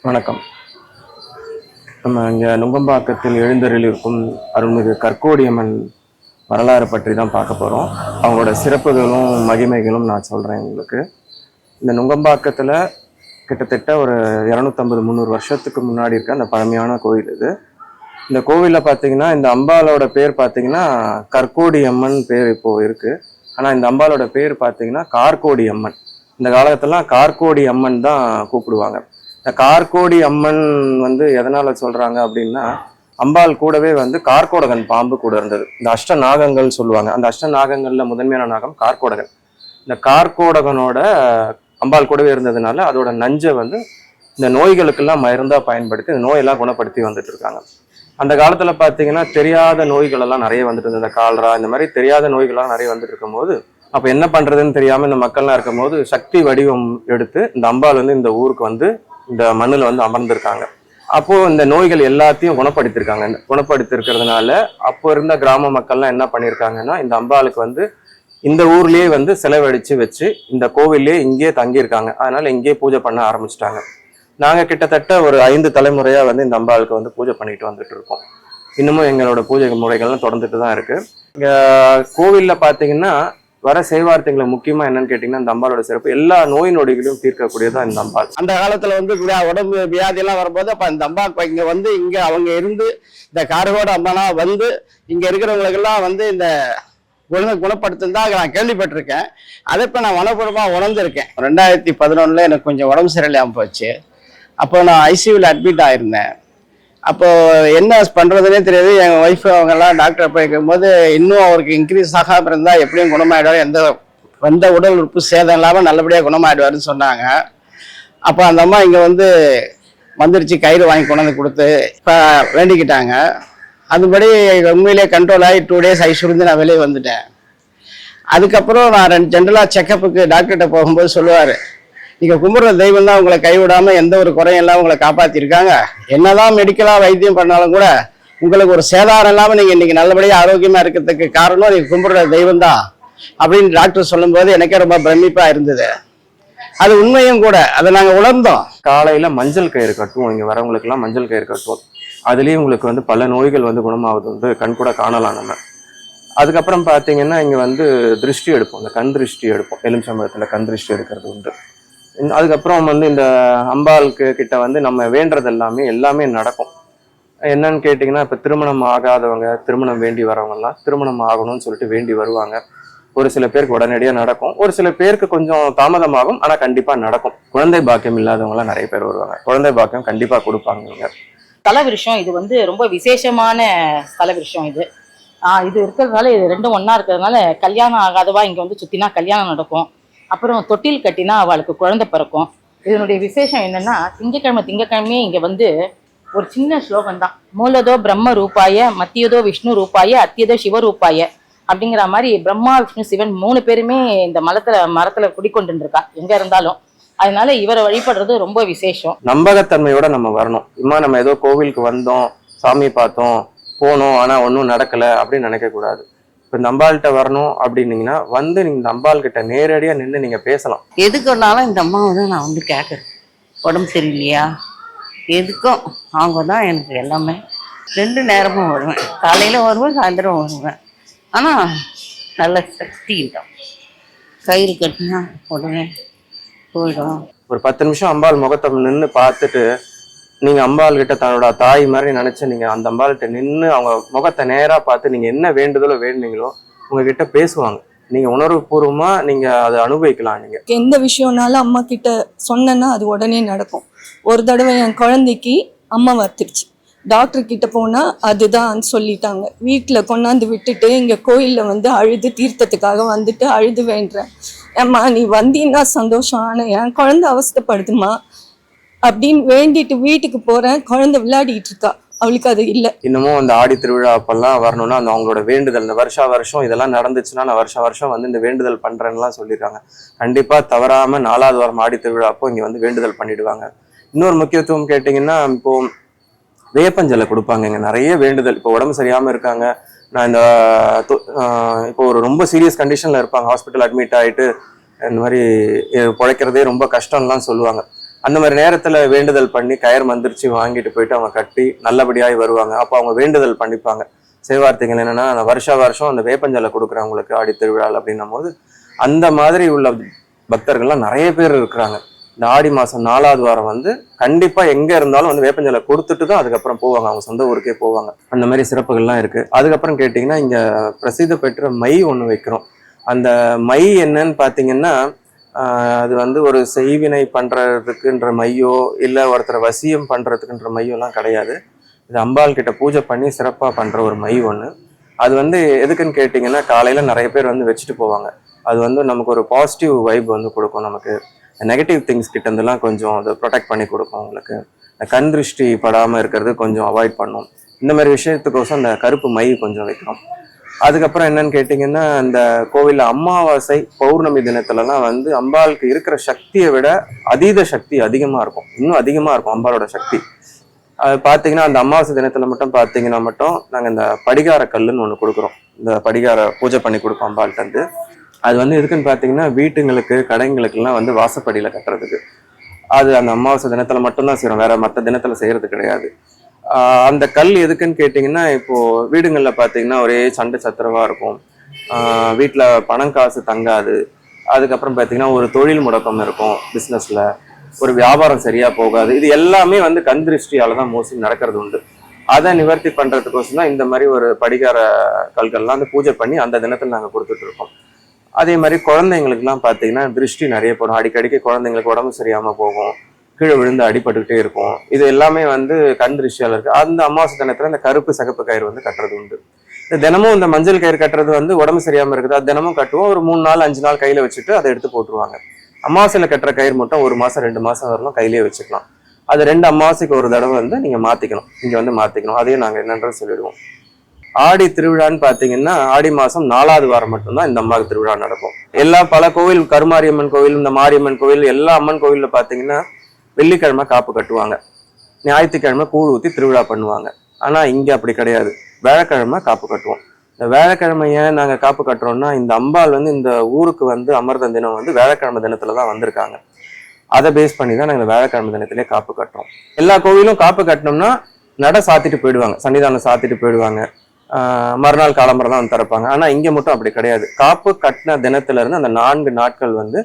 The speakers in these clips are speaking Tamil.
வணக்கம். நம்ம இங்கே நுங்கம்பாக்கத்தில் எழுந்தருளி இருக்கும் அருள்மிகு கற்கோடியம்மன் வரலாறு பற்றி தான் பார்க்க போகிறோம். அவங்களோட சிறப்புகளும் மகிமைகளும் நான் சொல்கிறேன் உங்களுக்கு. இந்த நுங்கம்பாக்கத்தில் கிட்டத்தட்ட ஒரு 250-300 வருஷத்துக்கு முன்னாடி இருக்க அந்த பழமையான கோயில் இது. இந்த கோவிலில் பார்த்தீங்கன்னா இந்த அம்பாலோட பேர் பார்த்தீங்கன்னா கற்கோடி அம்மன் பேர் இப்போது இருக்குது. ஆனால் இந்த அம்பாலோட பேர் பார்த்தீங்கன்னா கார்கோடி அம்மன். இந்த காலகட்டத்திலாம் கார்கோடி அம்மன் தான் கூப்பிடுவாங்க. இந்த கார்கோடி அம்மன் எதனால சொல்றாங்க அப்படின்னா, அம்பாள் கூடவே கார்கோடகன் பாம்பு கூட இருந்தது. இந்த அஷ்ட நாகங்கள் சொல்லுவாங்க. அந்த அஷ்ட நாகங்கள்ல முதன்மையான நாகம் கார்கோடகன். இந்த கார்கோடகனோட அம்பாள் கூடவே இருந்ததுனால அதோட நஞ்சை இந்த நோய்களுக்கெல்லாம் மருந்தா பயன்படுத்தி இந்த நோயெல்லாம் குணப்படுத்தி வந்துட்டு இருக்காங்க. அந்த காலத்துல பாத்தீங்கன்னா தெரியாத நோய்கள் எல்லாம் நிறைய வந்துட்டு இருந்தது. இந்த கால்ரா இந்த மாதிரி தெரியாத நோய்கள்லாம் நிறைய வந்துட்டு இருக்கும் போது, அப்ப என்ன பண்றதுன்னு தெரியாம இந்த மக்கள்லாம் இருக்கும் போது சக்தி வடிவம் எடுத்து இந்த அம்பாள் இந்த ஊருக்கு இந்த மண்ணுல அமர்ந்திருக்காங்க. அப்போ இந்த நோய்கள் எல்லாத்தையும் குணப்படுத்திருக்காங்க. குணப்படுத்திருக்கிறதுனால அப்போ இருந்த கிராம மக்கள்லாம் என்ன பண்ணியிருக்காங்கன்னா, இந்த அம்பாளுக்கு இந்த ஊர்லயே செலவழிச்சு வச்சு இந்த கோவிலே இங்கேயே தங்கியிருக்காங்க. அதனால இங்கேயே பூஜை பண்ண ஆரம்பிச்சிட்டாங்க. நாங்க கிட்டத்தட்ட ஒரு 5 தலைமுறையா இந்த அம்பாளுக்கு பூஜை பண்ணிட்டு வந்துட்டு இருக்கோம். இன்னமும் எங்களோட பூஜை முறைகள்லாம் தொடர்ந்துட்டு தான் இருக்கு. இங்க கோவில்ல பாத்தீங்கன்னா வர செய்வார்த்தைகளை முக்கியமா என்னன்னு கேட்டீங்கன்னா, இந்த அம்பாலோட சிறப்பு எல்லா நோய் நொடிகளையும் தீர்க்கக்கூடியதான் இந்த அம்பாள். அந்த காலத்துல உடம்பு வியாதி எல்லாம் வரும்போது அப்ப இந்த அம்பா இங்க இங்க அவங்க இருந்து இந்த காரகோட அம்பானா இங்க இருக்கிறவங்களுக்கு எல்லாம் இந்த குணப்படுத்துன்னு நான் கேள்விப்பட்டிருக்கேன். அதை இப்ப நான் மனப்பூர்வமா உணர்ந்திருக்கேன். 2011 எனக்கு கொஞ்சம் உடம்பு சரியில்லாம போச்சு. அப்போ நான் ஐசியூல அட்மிட் ஆயிருந்தேன். அப்போ என்ன பண்றதுன்னே தெரியாது. எங்க ஒய்ஃப் அவங்க எல்லாம் டாக்டர் போயிருக்கும் போது இன்னும் அவருக்கு இன்க்ரீஸ் ஆகாம இருந்தா எப்படியும் குணமாயிடுவார், எந்த உடல் உறுப்பு சேதம் இல்லாம நல்லபடியா குணமாயிடுவாருன்னு சொன்னாங்க. அப்போ அந்த அம்மா இங்க வந்துருச்சு, கயிறு வாங்கி கொண்டாந்து கொடுத்து இப்ப வேண்டிக்கிட்டாங்க. அதுபடி உண்மையிலேயே கண்ட்ரோல் ஆகி 2 days ஐசியூலேருந்து நான் வெளியே வந்துட்டேன். அதுக்கப்புறம் நான் ஜென்ரலா செக்கப்புக்கு டாக்டர்கிட்ட போகும்போது சொல்லுவாரு, நீங்க கும்பிடுற தெய்வம் தான் உங்களை கைவிடாம எந்த ஒரு குறையும் எல்லாம் உங்களை காப்பாத்திருக்காங்க. என்னதான் மெடிக்கலா வைத்தியம் பண்ணாலும் கூட உங்களுக்கு ஒரு சேதாரம் இல்லாம நீங்க இன்னைக்கு நல்லபடியா ஆரோக்கியமா இருக்கிறதுக்கு காரணம் நீங்க கும்பிடுற தெய்வம் தான் அப்படின்னு டாக்டர் சொல்லும் போது எனக்கே ரொம்ப பிரமிப்பா இருந்தது. அது உண்மையும் கூட. அதை நாங்க உணர்ந்தோம். காலையில மஞ்சள் கயிறு கட்டுவோம். இங்க வரவங்களுக்கு எல்லாம் மஞ்சள் கயிறு கட்டுவோம். அதுலயும் உங்களுக்கு பல நோய்கள் குணமாவது கண் கூட காணலாம் நம்ம. அதுக்கப்புறம் பாத்தீங்கன்னா இங்க திருஷ்டி எடுப்போம். இந்த கண் திருஷ்டி எடுப்போம். எலுமிச்சம்பழத்துல கண் திருஷ்டி எடுக்கிறது உண்டு. அதுக்கப்புறம் இந்த அம்பாளுக்கு கிட்ட நம்ம வேண்டது எல்லாமே நடக்கும். என்னன்னு கேட்டிங்கன்னா, இப்போ திருமணம் ஆகாதவங்க, திருமணம் வேண்டி வரவங்க எல்லாம் திருமணம் ஆகணும்னு சொல்லிட்டு வேண்டி வருவாங்க. ஒரு சில பேருக்கு உடனடியாக நடக்கும், ஒரு சில பேருக்கு கொஞ்சம் தாமதமாகும், ஆனால் கண்டிப்பா நடக்கும். குழந்தை பாக்கியம் இல்லாதவங்க எல்லாம் நிறைய பேர் வருவாங்க. குழந்தை பாக்கியம் கண்டிப்பா கொடுப்பாங்க. ஸ்தல விருஷம் இது ரொம்ப விசேஷமான ஸ்தல விருஷம் இது. இது இருக்கிறதுனால இது ரெண்டும் ஒன்னா இருக்கிறதுனால கல்யாணம் ஆகாதவா இங்க சுத்தினா கல்யாணம் நடக்கும். அப்புறம் தொட்டில் கட்டினா அவளுக்கு குழந்தை பிறக்கும். இதனுடைய விசேஷம் என்னன்னா, திங்கக்கிழமையே இங்க ஒரு சின்ன ஸ்லோகம் தான். மூலதோ பிரம்ம ரூபாய, மத்தியதோ விஷ்ணு ரூபாய, அத்தியதோ சிவரூபாய அப்படிங்கிற மாதிரி பிரம்மா விஷ்ணு சிவன் 3 பேருமே இந்த மரத்துல குடிக்கொண்டு இருக்கா எங்க இருந்தாலும். அதனால இவரை வழிபடுறது ரொம்ப விசேஷம். நம்பகத்தன்மையோட நம்ம வரணும். இம்மா நம்ம ஏதோ கோவிலுக்கு வந்தோம், சாமி பார்த்தோம், போனோம், ஆனா ஒன்றும் நடக்கல அப்படின்னு நினைக்க கூடாது. இப்போ இந்த அம்பாள்கிட்ட வரணும் அப்படின்னீங்கன்னா நீங்க இந்த அம்பாள் கிட்ட நேரடியா நின்று நீங்க பேசலாம். எதுக்குனாலும் இந்த அம்மாவை நான் கேட்குறேன். உடம்பு சரியில்லையா, எதுக்கும் அவங்க தான் எனக்கு எல்லாமே. 2 நேரமும் வருவேன். காலையில வருவேன், சாயந்தரம் வருவேன். ஆனா நல்ல சக்தி தான். கயிறு கட்டினா உடனே போயிடும். ஒரு 10 நிமிஷம் அம்பாள் முகத்தை நின்று பார்த்துட்டு நீங்க அம்பாள் கிட்ட தன்னோட தாய் மாதிரி நினைச்சு நீங்க அந்த அம்பாள்கிட்ட நின்று அவங்க முகத்தை நேரா பார்த்து நீங்க என்ன வேண்டுதலோ வேண்டுனீங்களோ உங்ககிட்ட பேசுவாங்க. நீங்க உணர்வு பூர்வமா நீங்க அதை அனுபவிக்கலாம். நீங்க எந்த விஷயம்னாலும் அம்மா கிட்ட சொன்னா அது உடனே நடக்கும். ஒரு தடவை என் குழந்தைக்கு அம்மா வந்துருச்சு. டாக்டர் கிட்ட போனா அதுதான் சொல்லிட்டாங்க. வீட்டுல கொண்டாந்து விட்டுட்டு இங்க கோயில்ல அழுது தீர்த்தத்துக்காக அழுது வேண்டேன். ஏம்மா நீ வந்தீங்கன்னா சந்தோஷம், ஆனா என் குழந்தை அவஸ்தைப்படுதுமா அப்படின்னு வேண்டிட்டு வீட்டுக்கு போறேன். குழந்தை விளையாடிட்டு இருக்கா, அவளுக்கு அது இல்லை. இன்னமும் அந்த ஆடி திருவிழா அப்பெல்லாம் வரணும்னா அந்த அவங்களோட வேண்டுதல், இந்த வருஷம் இதெல்லாம் நடந்துச்சுன்னா நான் வருஷம் இந்த வேண்டுதல் பண்றேன்னுலாம் சொல்லியிருக்காங்க. கண்டிப்பா தவறாம 4வது வாரம் ஆடி திருவிழா அப்போ இங்க வேண்டுதல் பண்ணிடுவாங்க. இன்னொரு முக்கியத்துவம் கேட்டீங்கன்னா, இப்போ வேப்பஞ்சலை கொடுப்பாங்க. இங்க நிறைய வேண்டுதல். இப்போ உடம்பு சரியாம இருக்காங்க, நான் இந்த இப்போ ஒரு ரொம்ப சீரியஸ் கண்டிஷன்ல இருப்பாங்க, ஹாஸ்பிட்டல் அட்மிட் ஆயிட்டு இந்த மாதிரி பிழைக்கிறதே ரொம்ப கஷ்டம்லாம் சொல்லுவாங்க. அந்த மாதிரி நேரத்துல வேண்டுதல் பண்ணி கயிறு மந்திரிச்சு வாங்கிட்டு போயிட்டு அவங்க கட்டி நல்லபடியாய் வருவாங்க. அப்போ அவங்க வேண்டுதல் பண்ணிப்பாங்க. செய்வார்த்தைகள் என்னன்னா, வருஷம் அந்த வேப்பஞ்சலை கொடுக்குறவங்களுக்கு ஆடி திருவிழா அப்படின்னும் போது அந்த மாதிரி உள்ள பக்தர்கள்லாம் நிறைய பேர் இருக்கிறாங்க. இந்த ஆடி மாசம் 4வது வாரம் வந்து கண்டிப்பா எங்க இருந்தாலும் வந்து வேப்பஞ்சலை கொடுத்துட்டு தான் அதுக்கப்புறம் போவாங்க, அவங்க சொந்த ஊருக்கே போவாங்க. அந்த மாதிரி சிறப்புகள்லாம் இருக்கு. அதுக்கப்புறம் கேட்டிங்கன்னா இங்க பிரசித்தி பெற்ற மை ஒன்று வைக்கிறோம். அந்த மை என்னன்னு பார்த்தீங்கன்னா, அது வந்து ஒரு செய்வினை பண்றதுக்குன்ற மையோ இல்லை ஒருத்தரை வசியம் பண்றதுக்குன்ற மையோலாம் கிடையாது. இது அம்பாள் கிட்ட பூஜை பண்ணி சிறப்பாக பண்ற ஒரு மை ஒன்று. அது வந்து எதுக்குன்னு கேட்டிங்கன்னா, காலையில நிறைய பேர் வந்து வச்சுட்டு போவாங்க. அது வந்து நமக்கு ஒரு பாசிட்டிவ் வைப் வந்து கொடுக்கும். நமக்கு நெகட்டிவ் திங்ஸ் கிட்ட இருந்தெல்லாம் கொஞ்சம் அதை ப்ரொடெக்ட் பண்ணி கொடுக்கும். உங்களுக்கு கண் திருஷ்டி படாமல் இருக்கிறது கொஞ்சம் அவாய்ட் பண்ணும். இந்த மாதிரி விஷயத்துக்கோசம் அந்த கருப்பு மை கொஞ்சம் வைக்கிறோம். அதுக்கப்புறம் என்னன்னு கேட்டிங்கன்னா, இந்த கோவிலில் அமாவாசை பௌர்ணமி தினத்துலலாம் வந்து அம்பாளுக்கு இருக்கிற சக்தியை விட அதீத சக்தி அதிகமாக இருக்கும், இன்னும் அதிகமாக இருக்கும் அம்பாளோட சக்தி. அது பார்த்தீங்கன்னா அந்த அமாவாசை தினத்தில் மட்டும் பார்த்தீங்கன்னா நாங்கள் இந்த படிகார கல்லுன்னு ஒன்று கொடுக்குறோம். இந்த படிகார பூஜை பண்ணி கொடுப்போம் அம்பாள்கிட்ட வந்து. அது வந்து எதுக்குன்னு பார்த்தீங்கன்னா, வீட்டுங்களுக்கு கடைங்களுக்கெல்லாம் வந்து வாசப்படியில் கட்டுறதுக்கு. அது அந்த அமாவாசை தினத்தில் மட்டும்தான் செய்கிறோம், வேற மற்ற தினத்தில் செய்கிறது கிடையாது. அந்த கல் எதுக்குன்னு கேட்டிங்கன்னா, இப்போது வீடுங்களில் பார்த்தீங்கன்னா ஒரே சண்டை சத்திரவாக இருக்கும், வீட்டில் பணம் காசு தங்காது. அதுக்கப்புறம் பார்த்தீங்கன்னா ஒரு தொழில் முடக்கம் இருக்கும், பிஸ்னஸில் ஒரு வியாபாரம் சரியாக போகாது. இது எல்லாமே வந்து கண் திருஷ்டியால் தான் மோஸ்ட்லி நடக்கிறது உண்டு. அதை நிவர்த்தி பண்ணுறதுக்கோசம் தான் இந்த மாதிரி ஒரு படிகார கல்கள்லாம் வந்து பூஜை பண்ணி அந்த தினத்தில் நாங்கள் கொடுத்துட்ருக்கோம். அதே மாதிரி குழந்தைங்களுக்குலாம் பார்த்தீங்கன்னா திருஷ்டி நிறைய போடும். அடிக்கடிக்கு குழந்தைங்களுக்கு உடம்பு சரியாமல் போகும், கீழே விழுந்து அடிபட்டுக்கிட்டே இருக்கும். இது எல்லாமே வந்து கண் திருஷ்டியால் இருக்குது. அந்த அமாவாசை தினத்தில் இந்த கருப்பு சகப்பு கயிறு வந்து கட்டுறது உண்டு. தினமும் இந்த மஞ்சள் கயிறு கட்டுறது வந்து உடம்பு சரியாமல் இருக்குது, அது தினமும் கட்டுவோம். ஒரு 3 நாள் 5 நாள் கையில் வச்சுட்டு அதை எடுத்து போட்டுருவாங்க. அமாவாசையில் கட்டுற கயிறு மட்டும் 1 மாதம் 2 மாதம் வரலாம் கையிலேயே வச்சுக்கலாம். அது 2 அமாவாசைக்கு ஒரு தடவை வந்து நீங்கள் மாற்றிக்கணும், இங்கே வந்து மாற்றிக்கணும். அதையும் நாங்கள் என்னன்றது சொல்லிடுவோம். ஆடி திருவிழான்னு பார்த்தீங்கன்னா ஆடி மாதம் 4வது வாரம் மட்டும்தான் இந்த அம்மாவுக்கு திருவிழா நடக்கும். பல கோவில், கருமாரியம்மன் கோவில், இந்த மாரியம்மன் கோவில், எல்லா அம்மன் கோவிலில் பார்த்தீங்கன்னா வெள்ளிக்கிழமை காப்பு கட்டுவாங்க, ஞாயிற்றுக்கிழமை கூழ் ஊற்றி திருவிழா பண்ணுவாங்க. ஆனால் இங்கே அப்படி கிடையாது, வியாழக்கிழமை காப்பு கட்டுவோம். இந்த வியாழக்கிழமை ஏன் நாங்கள் காப்பு கட்டுறோம்னா, இந்த அம்பாள் வந்து இந்த ஊருக்கு வந்து அமர்ந்த தினம் வந்து வியாழக்கிழமை தினத்துல தான் வந்திருக்காங்க. அதை பேஸ் பண்ணி தான் நாங்கள் வியாழக்கிழமை தினத்திலே காப்பு கட்டுறோம். எல்லா கோவிலும் காப்பு கட்டினோம்னா நட சாத்திட்டு போயிடுவாங்க, சன்னிதானம் சாத்திட்டு போயிடுவாங்க, மறுநாள் காலம்பரை தான் வந்து திறப்பாங்க. ஆனால் இங்கே மட்டும் அப்படி கிடையாது. காப்பு கட்டின தினத்துல இருந்து அந்த 4 நாட்கள் வந்து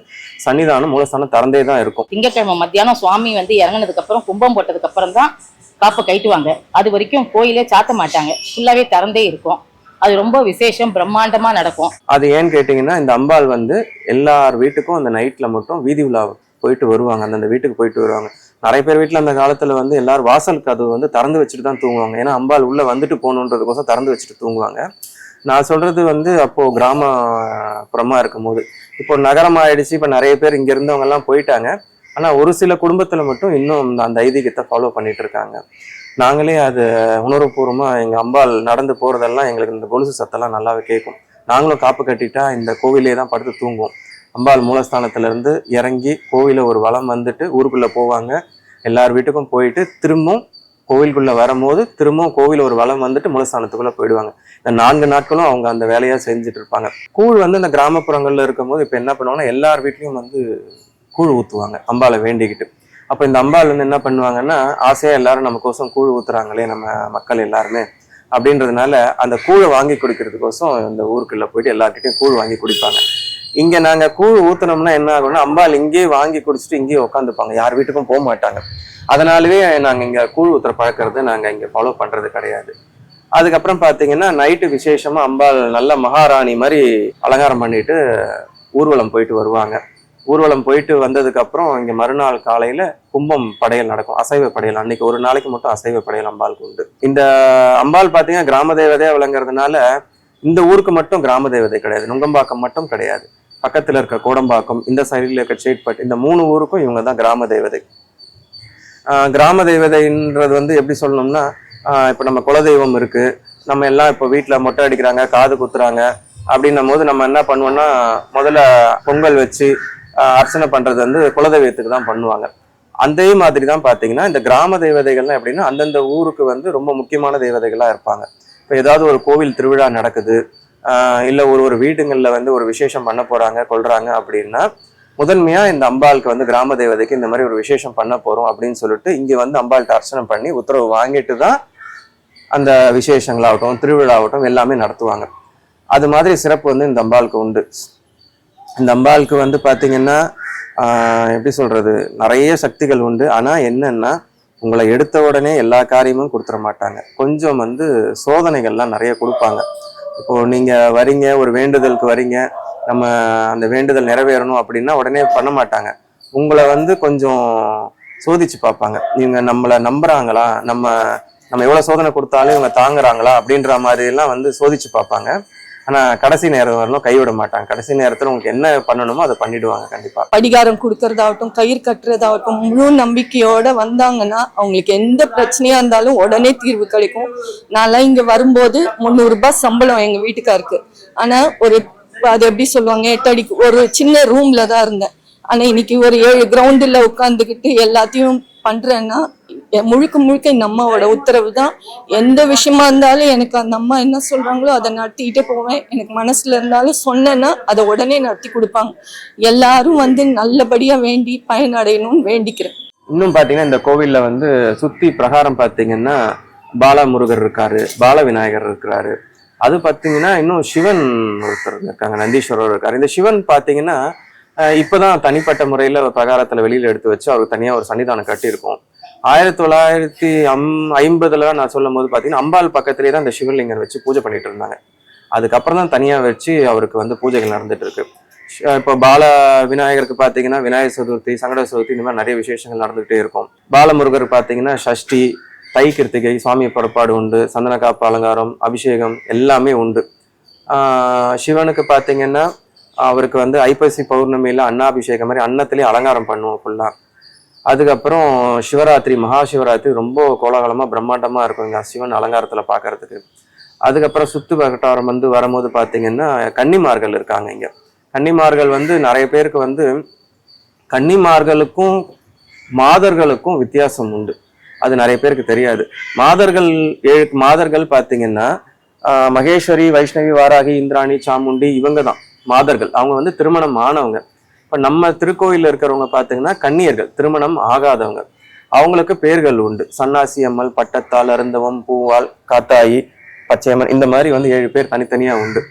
சன்னிதானம் மூலஸ்தானம் திறந்தே தான் இருக்கும். திங்கட்கிழமை மத்தியானம் சுவாமி வந்து இறங்கினதுக்கு அப்புறம் கும்பம் போட்டதுக்கு அப்புறம் தான் காப்பு கட்டுவாங்க. அது வரைக்கும் கோயிலே சாத்த மாட்டாங்க, ஃபுல்லாவே திறந்தே இருக்கும். அது ரொம்ப விசேஷம், பிரம்மாண்டமா நடக்கும். அது ஏன்னு கேட்டீங்கன்னா, இந்த அம்பாள் வந்து எல்லார் வீட்டுக்கும் அந்த நைட்ல மட்டும் வீதி உலா போயிட்டு வருவாங்க, அந்தந்த வீட்டுக்கு போயிட்டு வருவாங்க. நிறைய பேர் வீட்டில் அந்த காலத்துல வந்து எல்லாரும் வாசல் கதவு வந்து திறந்து வச்சுட்டு தான் தூங்குவாங்க. ஏன்னா அம்பாள் உள்ள வந்துட்டு போகணுன்றதுக்கோசம் திறந்து வச்சுட்டு தூங்குவாங்க. நான் சொல்றது வந்து அப்போ கிராமப்புறமா இருக்கும் போது. இப்போ நகரம் ஆயிடுச்சு, இப்போ நிறைய பேர் இங்க இருந்தவங்க எல்லாம் போயிட்டாங்க. ஆனா ஒரு சில குடும்பத்துல மட்டும் இன்னும் அந்த ஐதீகத்தை ஃபாலோ பண்ணிட்டு இருக்காங்க. நாங்களே அது உணர்வுபூர்வமா எங்க அம்பாள் நடந்து போறதெல்லாம் எங்களுக்கு இந்த கொலுசு சத்தெல்லாம் நல்லாவே கேட்கும். நாங்களும் காப்பு கட்டிட்டா இந்த கோவிலே தான் படுத்து தூங்குவோம். அம்பாள் மூலஸ்தானத்துல இருந்து இறங்கி கோவில ஒரு வலம் வந்துட்டு ஊருக்குள்ள போவாங்க. எல்லார் வீட்டுக்கும் போயிட்டு திரும்பவும் கோவிலுக்குள்ள வரும்போது திரும்பவும் கோவில் ஒரு வலம் வந்துட்டு மூலஸ்தானத்துக்குள்ள போயிடுவாங்க. இந்த 4 நாட்களும் அவங்க அந்த வேலையா செஞ்சுட்டு இருப்பாங்க. கூழ் வந்து இந்த கிராமப்புறங்கள்ல இருக்கும்போது இப்ப என்ன பண்ணுவாங்கன்னா, எல்லார் வீட்லயும் வந்து கூழ் ஊத்துவாங்க அம்பாளை வேண்டிக்கிட்டு. அப்போ இந்த அம்பாள் வந்து என்ன பண்ணுவாங்கன்னா, ஆசையா எல்லாரும் நமக்கோசம் கூழ் ஊத்துறாங்களே நம்ம மக்கள் எல்லாருமே அப்படின்றதுனால அந்த கூழை வாங்கி குடிக்கிறதுக்கோசம் இந்த ஊருக்குள்ள போயிட்டு எல்லார்கிட்டையும் கூழ் வாங்கி குடிப்பாங்க. இங்க நாங்க கூழ் ஊத்துனோம்னா என்ன ஆகும்னா, அம்பாள் இங்கேயே வாங்கி குடிச்சிட்டு இங்கேயே உட்காந்துப்பாங்க, யார் வீட்டுக்கும் போக மாட்டாங்க. அதனாலவே நாங்க இங்க கூழ் ஊத்துற பழக்கிறது நாங்க இங்க ஃபாலோ பண்றது கிடையாது. அதுக்கப்புறம் பாத்தீங்கன்னா நைட்டு விசேஷமா அம்பாள் நல்ல மகாராணி மாதிரி அலங்காரம் பண்ணிட்டு ஊர்வலம் போயிட்டு வருவாங்க. ஊர்வலம் போயிட்டு வந்ததுக்கு அப்புறம் இங்க மறுநாள் காலையில கும்பம் படையல் நடக்கும், அசைவ படையல். அன்னைக்கு ஒரு நாளைக்கு மட்டும் அசைவ படையல் அம்பாளுக்கு உண்டு. இந்த அம்பாள் பாத்தீங்கன்னா கிராம தேவதையா விளங்குறதுனால இந்த ஊருக்கு மட்டும் கிராம தேவதை கிடையாது, நுங்கம்பாக்கம் மட்டும் கிடையாது, பக்கத்துல இருக்க கோடம்பாக்கம், இந்த சைடுல இருக்க சேட்பட், இந்த 3 ஊருக்கும் இவங்க தான் கிராம தேவதை. கிராம தேவதைன்றது வந்து எப்படி சொல்லணும்னா, இப்போ நம்ம குலதெய்வம் இருக்கு, நம்ம எல்லாம் இப்போ வீட்டில் மொட்டை அடிக்கிறாங்க, காது குத்துறாங்க அப்படின்னும் போது நம்ம என்ன பண்ணுவோம்னா, முதல்ல பொங்கல் வச்சு அர்ச்சனை பண்றது வந்து குலதெய்வத்துக்கு தான் பண்ணுவாங்க. அதே மாதிரி தான் பார்த்தீங்கன்னா இந்த கிராம தேவதைகள்லாம் எப்படின்னா அந்தந்த ஊருக்கு வந்து ரொம்ப முக்கியமான தேவதைகளாக இருப்பாங்க. இப்போ ஏதாவது ஒரு கோவில் திருவிழா நடக்குது, இல்லை ஒரு வீடுங்களில் வந்து ஒரு விசேஷம் பண்ண போறாங்க கொள்றாங்க அப்படின்னா முதன்மையா இந்த அம்பாளுக்கு வந்து கிராம தேவதைக்கு இந்த மாதிரி ஒரு விசேஷம் பண்ண போறோம் அப்படின்னு சொல்லிட்டு இங்க வந்து அம்பாள்கிட்ட அர்ச்சனை பண்ணி உத்தரவு வாங்கிட்டு தான் அந்த விசேஷங்களாகட்டும் திருவிழாவட்டும் எல்லாமே நடத்துவாங்க. அது மாதிரி சிறப்பு வந்து இந்த அம்பாளுக்கு உண்டு. இந்த அம்பாளுக்கு வந்து பாத்தீங்கன்னா எப்படி சொல்றது, நிறைய சக்திகள் உண்டு. ஆனா என்னன்னா, உங்களை எடுத்த உடனே எல்லா காரியமும் கொடுத்துட மாட்டாங்க. கொஞ்சம் வந்து சோதனைகள்லாம் நிறைய கொடுப்பாங்க. இப்போ நீங்க வரீங்க, ஒரு வேண்டுதலுக்கு வரீங்க, நம்ம அந்த வேண்டுதல் நிறைவேறணும் அப்படின்னா உடனே பண்ண மாட்டாங்க. உங்களை வந்து கொஞ்சம் சோதிச்சு பார்ப்பாங்க. நீங்க நம்மளை நம்புறாங்களா, நம்ம எவ்வளவு சோதனை கொடுத்தாலும் இவங்க தாங்குறாங்களா அப்படின்ற மாதிரி எல்லாம் வந்து சோதிச்சு பார்ப்பாங்க. ஆனா கடைசி நேரம் வரலும் கைவிட மாட்டாங்க. கடைசி நேரத்துல உங்களுக்கு என்ன பண்ணணுமோ அதை பண்ணிடுவாங்க கண்டிப்பா. படிகாரம் கொடுக்கறதாகட்டும், கயிறு கட்டுறதாகட்டும், முழு நம்பிக்கையோட வந்தாங்கன்னா அவங்களுக்கு எந்த பிரச்சனையா இருந்தாலும் உடனே தீர்வு கிடைக்கும். நான்லாம் இங்க வரும்போது 300 ரூபாய் சம்பளம் எங்க வீட்டுக்காருக்கு. ஆனா அது எப்படி சொல்லுவாங்க, 8 அடிக்கு ஒரு சின்ன ரூம்ல தான் இருந்தேன். ஆனா இன்னைக்கு ஒரு 7 கிரவுண்டுல உட்காந்துக்கிட்டு எல்லாத்தையும் பண்றேன்னா முழுக்க முழுக்க இந்த அம்மாவோட உத்தரவு தான். எந்த விஷயமா இருந்தாலும் எனக்கு அந்த அம்மா என்ன சொல்றாங்களோ அதை நடத்திக்கிட்டே போவேன். எனக்கு மனசுல இருந்தாலும் சொன்னேன்னா அதை உடனே நடத்தி கொடுப்பாங்க. எல்லாரும் வந்து நல்லபடியா வேண்டி பயனடையணும்னு வேண்டிக்கிறேன். இன்னும் பாத்தீங்கன்னா இந்த கோவில்ல வந்து சுத்தி பிரகாரம் பாத்தீங்கன்னா பாலமுருகர் இருக்காரு, பால விநாயகர் இருக்கிறாரு. அது பாத்தீங்கன்னா இன்னும் சிவன் ஒருத்தர் இருக்காங்க, நந்தீஸ்வரர் இருக்காரு. இந்த சிவன் பாத்தீங்கன்னா இப்பதான் தனிப்பட்ட முறையில பிரகாரத்துல வெளியில எடுத்து வச்சு அவருக்கு தனியா ஒரு சன்னிதானம் கட்டியிருக்கோம். 1950 நான் சொல்லும் போது பாத்தீங்கன்னா அம்பாள் பக்கத்திலேயே தான் இந்த சிவலிங்கர் வச்சு பூஜை பண்ணிட்டு இருந்தாங்க. அதுக்கப்புறம் தான் தனியா வச்சு அவருக்கு வந்து பூஜைகள் நடந்துட்டு இருக்கு. இப்போ பால விநாயகருக்கு பாத்தீங்கன்னா விநாயகர் சதுர்த்தி, சங்கட சதுர்த்தி, இந்த மாதிரி நிறைய விசேஷங்கள் நடந்துகிட்டே இருக்கும். பாலமுருகர் பாத்தீங்கன்னா சஷ்டி, தை கிருத்திகை, சுவாமி புறப்பாடு உண்டு, சந்தன காப்பு அலங்காரம், அபிஷேகம் எல்லாமே உண்டு. சிவனுக்கு பாத்தீங்கன்னா அவருக்கு வந்து ஐப்பசி பௌர்ணமியில அன்னாபிஷேகம் மாதிரி அன்னத்திலேயே அலங்காரம் பண்ணுவோம் ஃபுல்லா. அதுக்கப்புறம் சிவராத்திரி, மகா சிவராத்திரி ரொம்ப கோலாகலமா பிரம்மாண்டமா இருக்கும் இங்க சிவன் அலங்காரத்துல பாக்குறதுக்கு. அதுக்கப்புறம் சுத்து வட்டாரம் வந்து வரும்போது பாத்தீங்கன்னா கன்னிமார்கள் இருக்காங்க இங்க. கன்னிமார்கள் வந்து நிறைய பேருக்கு வந்து கன்னிமார்களுக்கும் மாதர்களுக்கும் வித்தியாசம் உண்டு. அது நிறைய பேருக்கு தெரியாது. மாதர்கள் பாத்தீங்கன்னா மகேஸ்வரி, வைஷ்ணவி, வாராகி, இந்திராணி, சாமுண்டி இவங்க தான் மாதர்கள். அவங்க வந்து திருமணம் ஆனவங்க. இப்ப நம்ம திருக்கோயில்ல இருக்கிறவங்க பாத்தீங்கன்னா கன்னியர்கள், திருமணம் ஆகாதவங்க. அவங்களுக்கு பேர்கள் உண்டு. சன்னாசி அம்மல், பட்டத்தால், அருந்தவம், பூவால், காத்தாயி, பச்சையம்மன், இந்த மாதிரி வந்து 7 பேர் தனித்தனியா உண்டு.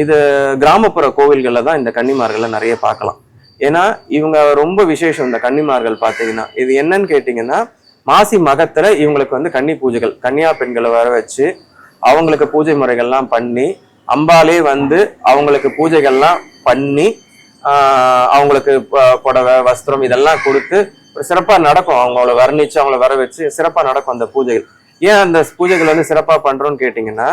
இது கிராமப்புற கோவில்கள்ல தான் இந்த கன்னிமார்கள்ல நிறைய பார்க்கலாம். ஏன்னா இவங்க ரொம்ப விசேஷம். இந்த கன்னிமார்கள் பாத்தீங்கன்னா இது என்னன்னு கேட்டீங்கன்னா, மாசி மகத்துல இவங்களுக்கு வந்து கன்னி பூஜைகள், கன்னியா பெண்களை வர வச்சு அவங்களுக்கு பூஜை முறைகள்லாம் பண்ணி, அம்பாலே வந்து அவங்களுக்கு பூஜைகள்லாம் பண்ணி அவங்களுக்கு புடவை, வஸ்திரம் இதெல்லாம் கொடுத்து சிறப்பா நடக்கும். அவங்கள வர்ணிச்சு அவங்கள வர வச்சு சிறப்பா நடக்கும் அந்த பூஜைகள். ஏன் அந்த பூஜைகள் வந்து சிறப்பா பண்றோம்னு கேட்டீங்கன்னா,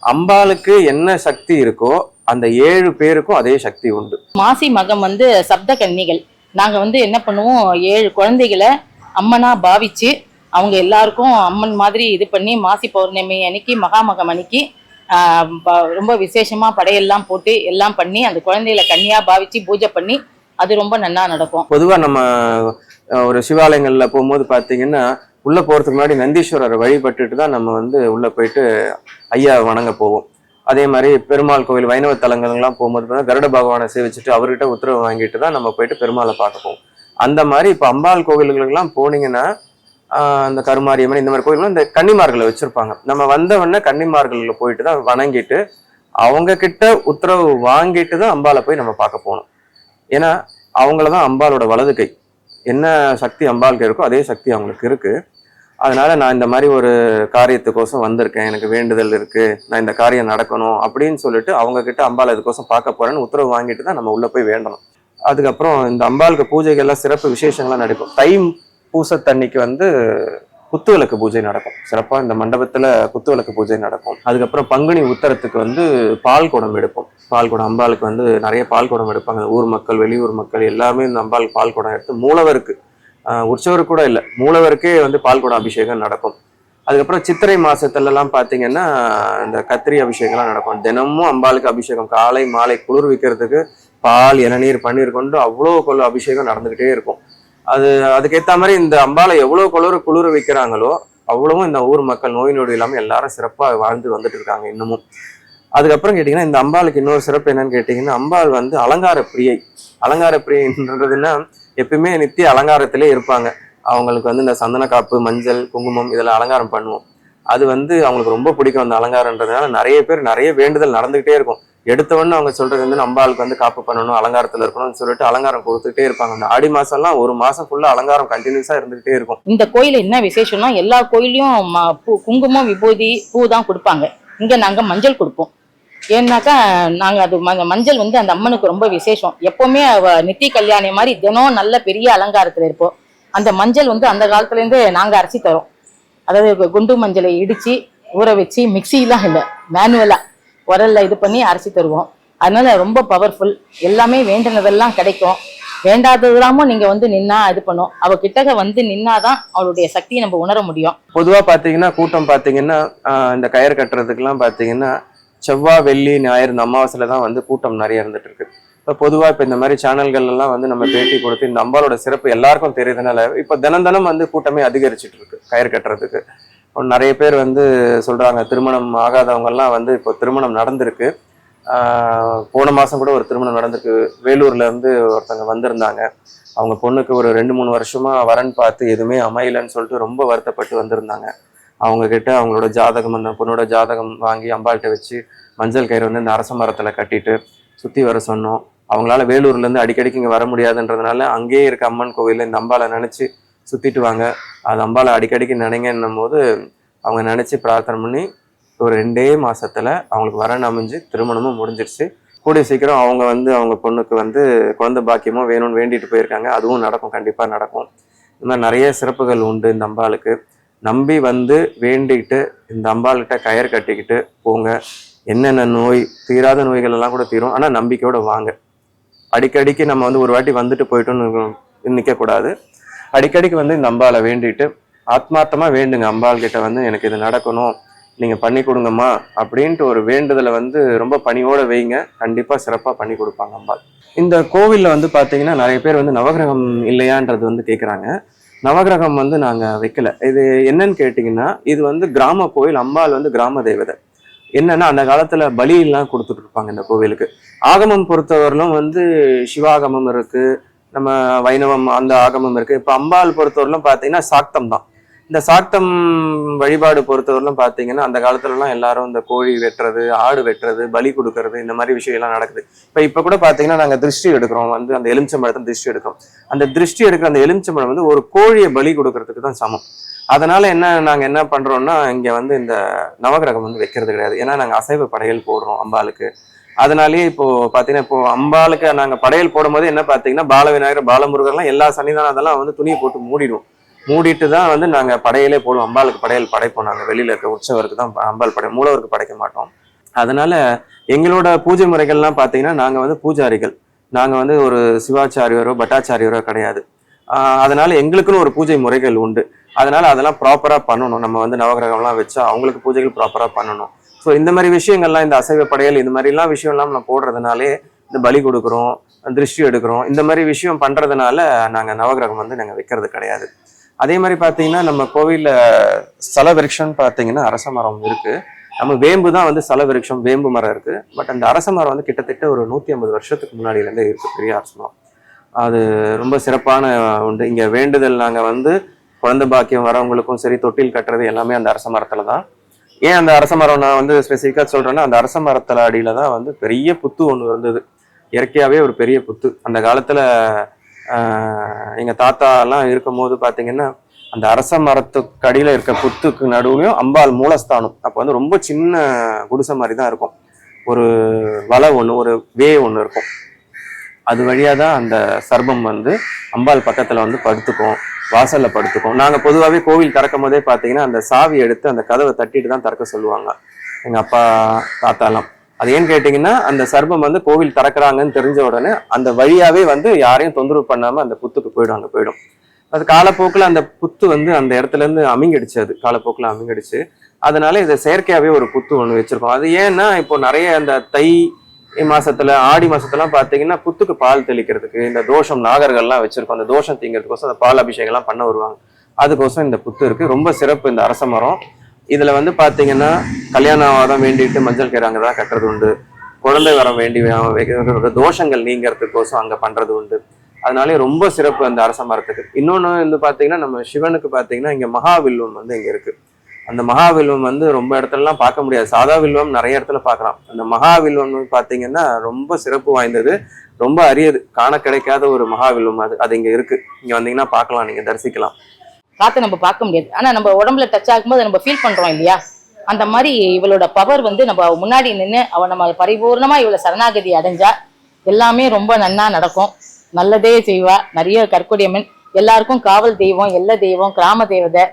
அம்பாளுக்கு என்ன சக்தி இருக்கோ அந்த 7 பேருக்கும் அதே சக்தி உண்டு. மாசி மகம் வந்து சப்த கன்னிகள். நாங்க வந்து என்ன பண்ணுவோம், 7 குழந்தைகளை அம்மனா பாவிச்சு அவங்க எல்லாருக்கும் அம்மன் மாதிரி இது பண்ணி மாசி பௌர்ணமி அன்னைக்கு, மகாமகம் அன்னைக்கு ரொம்ப விசேஷமா படையெல்லாம் போட்டு எல்லாம் பண்ணி அந்த குழந்தைகளை கன்னியா பாவிச்சு பூஜை பண்ணி அது ரொம்ப நல்லா நடக்கும். பொதுவா நம்ம ஒரு சிவாலயங்கள்ல போகும்போது பாத்தீங்கன்னா உள்ள போறதுக்கு முன்னாடி நந்தீஸ்வரரை வழிபட்டுட்டு தான் நம்ம வந்து உள்ள போயிட்டு ஐயா வணங்க போவோம். அதே மாதிரி பெருமாள் கோவில், வைணவ தலங்கள்லாம் போகும்போது கருட பகவானை சேவிச்சுட்டு அவர்கிட்ட உத்தரவு வாங்கிட்டு தான் நம்ம போயிட்டு பெருமாளை பார்க்க போவோம். அந்த மாதிரி இப்ப அம்பாள் கோவில்களுக்கெல்லாம் போனீங்கன்னா இந்த கருமாரியம்மன் இந்த மாதிரி கோயில்கள் இந்த கன்னிமார்களை வச்சிருப்பாங்க. நம்ம வந்தவொடனே கன்னிமார்களில் போயிட்டு தான் வணங்கிட்டு அவங்க கிட்ட உத்தரவு வாங்கிட்டு தான் அம்பாளை போய் நம்ம பார்க்க போகணும். ஏன்னா அவங்களதான் அம்பாளோட வலது கை. என்ன சக்தி அம்பாளுக்கு இருக்கோ அதே சக்தி அவங்களுக்கு இருக்கு. அதனால நான் இந்த மாதிரி ஒரு காரியத்துக்கோசம் வந்திருக்கேன், எனக்கு வேண்டுதல் இருக்கு, நான் இந்த காரியம் நடக்கணும் அப்படின்னு சொல்லிட்டு அவங்க கிட்ட அம்பாள் இதுக்கோசம் பார்க்க போறேன்னு உத்தரவு வாங்கிட்டு தான் நம்ம உள்ள போய் வேண்டணும். அதுக்கப்புறம் இந்த அம்பாளுக்கு பூஜைகள்லாம் சிறப்பு விசேஷங்கள்லாம் நடக்கும். தை பூசத்தன்னைக்கு வந்து குத்துவிளக்கு பூஜை நடக்கும். சிறப்பா இந்த மண்டபத்துல குத்துவிளக்கு பூஜை நடக்கும். அதுக்கப்புறம் பங்குனி உத்தரத்துக்கு வந்து பால் குடம் எடுப்போம். பால் குடம் அம்பாளுக்கு வந்து நிறைய பால் குடம் எடுப்பாங்க. ஊர் மக்கள், வெளியூர் மக்கள் எல்லாமே இந்த அம்பாள் பால் குடம் எடுத்து மூலவருக்கு, உற்சவருக்கு கூட இல்லை, மூலவருக்கே வந்து பால் குடம் அபிஷேகம் நடக்கும். அதுக்கப்புறம் சித்திரை மாசத்துல எல்லாம் பாத்தீங்கன்னா இந்த கத்திரி அபிஷேகம்லாம் நடக்கும். தினமும் அம்பாளுக்கு அபிஷேகம், காலை மாலை குளிர் வைக்கிறதுக்கு பால், இளநீர், பன்னீர் கொண்டு அவ்வளோ கொள்ள அபிஷேகம் நடந்துகிட்டே இருக்கும். அதுக்கேற்ற மாதிரி இந்த அம்பாளை எவ்வளவு குளிர வைக்கிறாங்களோ அவ்வளவும் இந்த ஊர் மக்கள் நோய் நொடி இல்லாமல் எல்லாரும் சிறப்பாக வாழ்ந்து வந்துட்டு இருக்காங்க இன்னமும். அதுக்கப்புறம் கேட்டிங்கன்னா இந்த அம்பாளுக்கு இன்னொரு சிறப்பு என்னன்னு கேட்டிங்கன்னா, அம்பாள் வந்து அலங்கார பிரியை. அலங்கார பிரியன்றதுன்னா எப்பயுமே நித்திய அலங்காரத்திலே இருப்பாங்க. அவங்களுக்கு வந்து இந்த சந்தன காப்பு, மஞ்சள், குங்குமம் இதெல்லாம் அலங்காரம் பண்ணுவோம். அது வந்து அவங்களுக்கு ரொம்ப பிடிக்கும் அந்த அலங்காரன்றதுனால நிறைய பேர் நிறைய வேண்டுதல் நடந்துகிட்டே இருக்கும். எடுத்தவொடனே அவங்க சொல்றது வந்து அம்பாளுக்கு வந்து காப்பு பண்ணணும், அலங்காரத்துல இருக்கணும்னு சொல்லிட்டு அலங்காரம் கொடுத்துட்டே இருப்பாங்க. அந்த ஆடி மாசம்லாம் ஒரு மாசம் ஃபுல்லா அலங்காரம் கண்டினியூஸா இருந்துகிட்டே இருக்கும். இந்த கோயில என்ன விசேஷம்னா எல்லா கோயிலையும் குங்குமம், விபூதி, பூ தான் கொடுப்பாங்க. இங்க நாங்க மஞ்சள் கொடுப்போம். ஏன்னாக்கா நாங்க அது மஞ்சள் வந்து அந்த அம்மனுக்கு ரொம்ப விசேஷம். எப்பவுமே அவ நித்திய கல்யாணி மாதிரி தினம் நல்ல பெரிய அலங்காரத்துல இருப்போம். அந்த மஞ்சள் வந்து அந்த காலத்துல இருந்தே நாங்க அரைச்சி தரோம். அதாவது குண்டு மஞ்சளை இடிச்சு ஊற வச்சு மிக்சிலாம் இல்லை, மேனுவலா உரல்ல இது பண்ணி அரைச்சி தருவோம். அதனால ரொம்ப பவர்ஃபுல். எல்லாமே வேண்டினதெல்லாம் கிடைக்கும். வேண்டாததெல்லாமும் நீங்க வந்து நின்னா இது பண்ணும். அவ கிட்டக வந்து நின்னாதான் அவளுடைய சக்தியை நம்ம உணர முடியும். பொதுவா பாத்தீங்கன்னா கூட்டம் பாத்தீங்கன்னா இந்த கயிறு கட்டுறதுக்கெல்லாம் பாத்தீங்கன்னா செவ்வாய், வெள்ளி, ஞாயிறு இந்த அமாவாசையில தான் வந்து கூட்டம் நிறைய இருந்துட்டு இருக்கு. இப்போ பொதுவா இப்போ இந்த மாதிரி சேனல்கள் எல்லாம் வந்து நம்ம பேட்டி கொடுத்து இந்த அம்பாலோட சிறப்பு எல்லாருக்கும் தெரியுதுனால இப்போ தினம் தினம் வந்து கூட்டமே அதிகரிச்சுட்டு இருக்கு கயிறு கட்டுறதுக்கு. நிறைய பேர் வந்து சொல்றாங்க திருமணம் ஆகாதவங்க எல்லாம் வந்து இப்போ திருமணம் நடந்திருக்கு. போன மாசம் கூட ஒரு திருமணம் நடந்திருக்கு. வேலூர்ல இருந்து ஒருத்தவங்க வந்திருந்தாங்க. அவங்க பொண்ணுக்கு ஒரு 2-3 வருஷமா வரன் பார்த்து எதுவுமே அமையலன்னு சொல்லிட்டு ரொம்ப வருத்தப்பட்டு வந்திருந்தாங்க. அவங்க கிட்ட அவங்களோட ஜாதகம், அந்த பொண்ணோட ஜாதகம் வாங்கி அம்பாள்கிட்ட வச்சு மஞ்சள் கயிறு வந்து இந்த அரச மரத்துல கட்டிட்டு சுத்தி வர சொன்னோம். அவங்களால வேலூர்ல இருந்து அடிக்கடிக்கு இங்க வர முடியாதுன்றதுனால அங்கேயே இருக்க அம்மன் கோவில்ல இந்த அம்பாளை நினைச்சு சுத்திட்டு வாங்க, அது அம்பாளை அடிக்கடிக்கு நினைங்கன்னும் போது அவங்க நினைச்சு பிரார்த்தனை பண்ணி ஒரு 2 மாசத்துல அவங்களுக்கு வரன் அமைஞ்சு திருமணமும் முடிஞ்சிருச்சு. கூடிய சீக்கிரம் அவங்க வந்து அவங்க பொண்ணுக்கு வந்து குழந்தை பாக்கியமும் வேணும்னு வேண்டிட்டு போயிருக்காங்க. அதுவும் நடக்கும், கண்டிப்பா நடக்கும். இந்த மாதிரி நிறைய சிறப்புகள் உண்டு இந்த அம்பாளுக்கு. நம்பி வந்து வேண்டிக்கிட்டு இந்த அம்பாள்கிட்ட கயிறு கட்டிக்கிட்டு போங்க. என்னென்ன நோய், தீராத நோய்கள் எல்லாம் கூட தீரும். ஆனால் நம்பிக்கையோட வாங்க. அடிக்கடிக்கு நம்ம வந்து ஒரு வாட்டி வந்துட்டு போயிட்டோன்னு நிற்கக்கூடாது. அடிக்கடிக்கு வந்து இந்த அம்பாளை வேண்டிட்டு ஆத்மார்த்தமா வேண்டுங்க. அம்பாள் கிட்ட வந்து எனக்கு இது நடக்கணும், நீங்க பண்ணி கொடுங்கம்மா அப்படின்ட்டு ஒரு வேண்டுதலை வந்து ரொம்ப பணியோட வைங்க. கண்டிப்பா சிறப்பா பண்ணி கொடுப்பாங்க அம்பாள். இந்த கோவில்ல வந்து பாத்தீங்கன்னா நிறைய பேர் வந்து நவகிரகம் இல்லையான்றது வந்து கேட்குறாங்க. நவகிரகம் வந்து நாங்க வைக்கல. இது என்னன்னு கேட்டீங்கன்னா, இது வந்து கிராம கோவில். அம்பாள் வந்து கிராம தேவதை. என்னன்னா அந்த காலத்துல பலி எல்லாம் கொடுத்துட்டு இருப்பாங்க இந்த கோவிலுக்கு. ஆகமம் பொறுத்தவரையிலும் வந்து சிவாகமம் இருக்கு, நம்ம வைணவம் அந்த ஆகமம் இருக்கு. இப்ப அம்பாள் பொறுத்தவரையிலும் பாத்தீங்கன்னா சாக்தம் தான். இந்த சாக்தம் வழிபாடு பொறுத்தவரையிலும் பாத்தீங்கன்னா அந்த காலத்துல எல்லாம் எல்லாரும் இந்த கோழி வெட்டுறது, ஆடு வெட்டுறது, பலி கொடுக்கறது, இந்த மாதிரி விஷயம் எல்லாம் நடக்குது. இப்ப கூட பாத்தீங்கன்னா நாங்க திருஷ்டி எடுக்கிறோம், வந்து அந்த எலுமிச்சம்பழத்தை திருஷ்டி எடுக்கிறோம். அந்த திருஷ்டி எடுக்கிற அந்த எலுமிச்சம்பழம் வந்து ஒரு கோழியை பலி கொடுக்கறதுக்கு தான் சமம். அதனால நாங்க என்ன பண்றோம்னா இங்க வந்து இந்த நவகிரகம் வந்து வைக்கிறது கிடையாது. ஏன்னா நாங்க அசைவ படையல் போடுறோம் அம்பாளுக்கு. அதனாலேயே இப்போ பாத்தீங்கன்னா இப்போ அம்பாளுக்கு நாங்க படையல் போடும் போது என்ன பாத்தீங்கன்னா பால விநாயகர், பாலமுருகர்லாம் எல்லா சன்னிதானம் அதெல்லாம் வந்து துணியை போட்டு மூடிடுவோம். மூடிட்டு தான் வந்து நாங்க படையலே போடுவோம். அம்பாளுக்கு படையல் படைப்போம். நாங்க வெளியில இருக்க உற்சவருக்கு தான் அம்பாள் படை, மூலவருக்கு படைக்க மாட்டோம். அதனால எங்களோட பூஜை முறைகள்லாம் பாத்தீங்கன்னா நாங்க வந்து பூஜாரிகள். நாங்க வந்து ஒரு சிவாச்சாரியரோ பட்டாச்சாரியரோ கிடையாது. அதனால எங்களுக்குன்னு ஒரு பூஜை முறைகள் உண்டு. அதனால அதெல்லாம் ப்ராப்பரா பண்ணணும். நம்ம வந்து நவகிரகம்லாம் வச்சா அவங்களுக்கு பூஜைகள் ப்ராப்பரா பண்ணணும். ஸோ இந்த மாதிரி விஷயங்கள்லாம், இந்த அசைவ படையல், இந்த மாதிரிலாம் விஷயம் எல்லாம் நம்ம போடுறதுனாலே இந்த பலி கொடுக்குறோம், திருஷ்டி எடுக்கிறோம், இந்த மாதிரி விஷயம் பண்றதுனால நாங்க நவகிரகம் வந்து நாங்க வைக்கிறது கிடையாது. அதே மாதிரி பாத்தீங்கன்னா நம்ம கோவில்ல ஸ்தல விருட்சம்னு பாத்தீங்கன்னா அரச மரம் இருக்கு. நம்ம வேம்பு தான் வந்து ஸ்தல விருட்சம், வேம்பு மரம் இருக்கு. பட் அந்த அரச மரம் வந்து கிட்டத்தட்ட ஒரு 150 வருஷத்துக்கு முன்னாடியில இருந்தே இருக்கு, பெரிய அரச மரம். அது ரொம்ப சிறப்பான உண்டு. இங்க வேண்டுதல் நாங்க வந்து குழந்தை பாக்கியம் வரவங்களுக்கும் சரி, தொட்டில் கட்டுறது எல்லாமே அந்த அரச மரத்துல தான். ஏன் அந்த அரச மரம் நான் வந்து ஸ்பெசிஃபிக்கா சொல்றேன்னா, அந்த அரச மரத்துல அடியில தான் வந்து பெரிய புத்து ஒண்ணு இருந்தது. இயற்கையாவே ஒரு பெரிய புத்து. அந்த காலத்துல எங்க தாத்தா எல்லாம் இருக்கும் போது பாத்தீங்கன்னா அந்த அரச மரத்துக்கு அடியில இருக்க புத்துக்கு நடுவுலையும் அம்பாள் மூலஸ்தானம். அப்ப வந்து ரொம்ப சின்ன குடிசை மாதிரி தான் இருக்கும். ஒரு வலை ஒண்ணு, ஒரு வே ஒண்ணு இருக்கும். அது வழியா தான் அந்த சர்பம் வந்து அம்பாள் பக்கத்துல வந்து படுத்துக்கும், வாசல்ல படுத்துக்கும். நாங்க பொதுவாகவே கோவில் திறக்கும் போதே பாத்தீங்கன்னா அந்த சாவி எடுத்து அந்த கதவை தட்டிட்டு தான் திறக்க சொல்லுவாங்க எங்க அப்பா தாத்தாலாம். அது ஏன்னு கேட்டீங்கன்னா அந்த சர்பம் வந்து கோவில் திறக்கிறாங்கன்னு தெரிஞ்ச உடனே அந்த வழியாவே வந்து யாரையும் தொந்தரவு பண்ணாம அந்த புத்துக்கு போயிடும். அது காலப்போக்கில் அந்த புத்து வந்து அந்த இடத்துல இருந்து அமிங்கிடுச்சு. அது காலப்போக்கில் அமிங்கிடுச்சு. அதனால இதை செயற்கையாவே ஒரு புத்து ஒண்ணு வச்சிருக்கோம். அது ஏன்னா இப்போ நிறைய அந்த தை மாசத்துல, ஆடி மாசத்துலாம் பாத்தீங்கன்னா புத்துக்கு பால் தெளிக்கிறதுக்கு இந்த தோஷம் நாகர்கள்லாம் வச்சிருக்கோம். அந்த தோஷம் தீங்கிறதுக்கோசம் அந்த பால் அபிஷேகம் எல்லாம் பண்ண வருவாங்க. அதுக்கோசம் இந்த புத்து இருக்கு. ரொம்ப சிறப்பு இந்த அரச மரம். இதுல வந்து பாத்தீங்கன்னா கல்யாணம் வேண்டிட்டு மஞ்சள் கயிறு அங்கதான் கட்டுறது உண்டு. குழந்தை வரம் வேண்டி தோஷங்கள் நீங்கிறதுக்கோசம் அங்க பண்றது உண்டு. அதனாலே ரொம்ப சிறப்பு அந்த அரச மரத்துக்கு. இன்னொன்னு வந்து பாத்தீங்கன்னா நம்ம சிவனுக்கு பாத்தீங்கன்னா இங்க மகாவில்வம் வந்து இங்க இருக்கு. அந்த மகாவில்வம் வந்து ரொம்ப இடத்துலலாம் பார்க்க முடியாது. சாதா வில்வம் நிறைய இடத்துல பார்க்கலாம். அந்த மகாவில்வம் பாத்தீங்கன்னா ரொம்ப சிறப்பு வாய்ந்தது, ரொம்ப அரியது, காண கிடைக்காத ஒரு மகாவில்வம். அது இங்க இருக்கு. இங்க வந்தீங்கன்னா பார்க்கலாம், நீங்க தரிசிக்கலாம். காற்றை நம்ம பார்க்க முடியாது, ஆனா நம்ம உடம்புல டச் ஆகும்போது நம்ம ஃபீல் பண்றோம் இல்லையா? அந்த மாதிரி இவளோட பவர் வந்து நம்ம முன்னாடி நின்று அவ நம்ம பரிபூர்ணமா இவளை சரணாகதி அடைஞ்சா எல்லாமே ரொம்ப நன்னா நடக்கும், நல்லதே செய்வா. நிறைய கற்கொடியம்மன் எல்லாருக்கும் காவல் தெய்வம், எல்லை தெய்வம், கிராம தேவதை.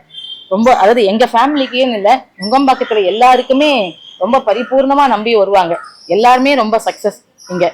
ரொம்ப அதாவது எங்க ஃபேமிலிக்குன்னு இல்லை, நுங்கம்பாக்கத்துல எல்லாருக்குமே ரொம்ப பரிபூர்ணமா நம்பி வருவாங்க. எல்லாருமே ரொம்ப சக்சஸ் இங்க.